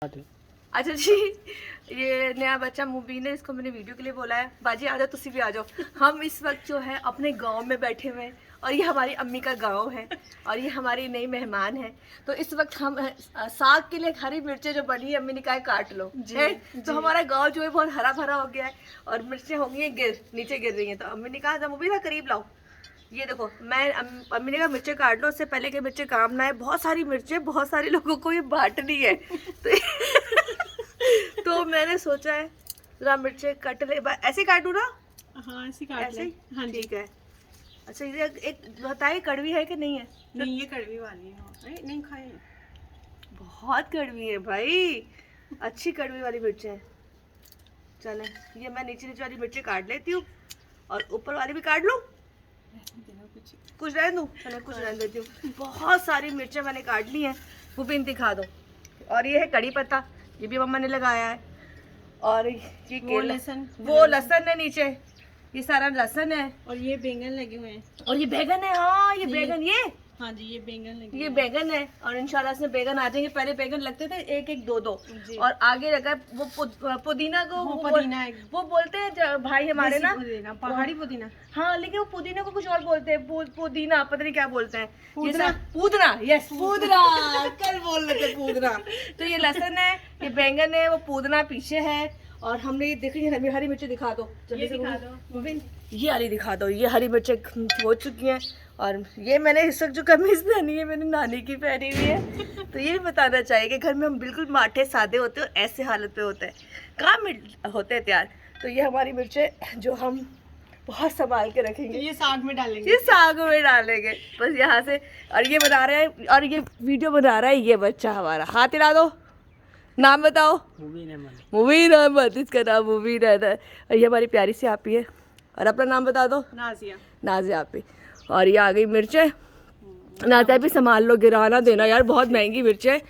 अच्छा जी, ये नया बच्चा मुबीन है, इसको मैंने वीडियो के लिए बोला है। बाजी आ जाओ, तुसी भी आ जाओ। हम इस वक्त जो है अपने गांव में बैठे हुए हैं और ये हमारी अम्मी का गांव है और ये हमारी नई मेहमान है। तो इस वक्त हम साग के लिए हरी मिर्चें जो बनी है, अम्मी ने कहा काट लो है। तो हमारा गाँव जो है बहुत हरा भरा हो गया है और मिर्चें हो गई हैं नीचे गिर रही हैं। तो अम्मी ने कहा मुबीन करीब लाओ, ये देखो। मैं अम्मी ने कहा मिर्चें काट लो, उससे पहले कि मिर्चें काम ना आए। बहुत सारी मिर्चें बहुत सारे लोगों को ये बांटनी है। तो मैंने सोचा है जरा मिर्चें कट ले, ऐसे काटू ना? हाँ ऐसे काट ले। हाँ ठीक है। अच्छा ये एक बताइए, कड़वी है कि नहीं है? नहीं, ये कड़वी वाली है। अरे नहीं खाए, बहुत कड़वी है भाई, अच्छी कड़वी वाली मिर्चें है। चले, ये मैं नीचे नीचे वाली मिर्चें काट लेती हूँ और ऊपर वाली भी काट लूँ। कुछ रहने दूँ? चलो कुछ रहने देती हूँ। बहुत सारी मिर्चें मैंने काट ली हैं, वो भी दिखा दो। और ये है कड़ी पत्ता, ये भी मम्मा ने लगाया है। और ये वो लहसुन, वो लहसुन है नीचे, ये सारा लहसुन है। और ये बैंगन लगे हुए हैं। और ये बैगन है। हाँ ये बैगन, ये हाँ जी ये बैंगन लगे, ये बैगन है। और इंशाल्लाह से बैगन आ जाएंगे। पहले बैगन लगते थे एक एक दो दो, और आगे लगा वो पुदीना को, वो बोलते हैं भाई हमारे ना पहाड़ी पुदीना। हाँ लेकिन वो पुदीना को कुछ और बोलते हैं, पुदीना पता नहीं क्या बोलते हैं। पूदना, यस पूदना, कल बोल रहे थे पूदना। तो ये लहसुन है, ये बैंगन है, वो पूदना पीछे है। और हमने ये देखी हरी मिर्ची दिखा दो, ये दिखा दो, ये हरी दिखा दो। ये हरी मिर्चें हो चुकी हैं। और ये मैंने इस वक्त जो कमीज पहनी है मैंने नानी की पहनी हुई है। तो ये भी बताना चाहिए कि घर में हम बिल्कुल माठे सादे होते हैं और ऐसे हालत पे होते हैं, कहाँ होते हैं तैयार। तो ये हमारी मिर्चें जो हम बहुत संभाल के रखेंगे, ये साग में डालेंगे, ये साग में डालेंगे बस यहाँ से। और ये बना रहे हैं, और ये वीडियो बना रहा है ये बच्चा हमारा। हाथ हिला दो, नाम बताओ। मुबीन अहमद, इसका नाम मुबीन अहमद है। और ये हमारी प्यारी सी आपी है। और अपना नाम बता दो। नाजिया। नाजिया आपी। और ये आ गई मिर्चें। नाजिया भी संभाल लो, गिरा ना देना यार, बहुत महंगी मिर्चें।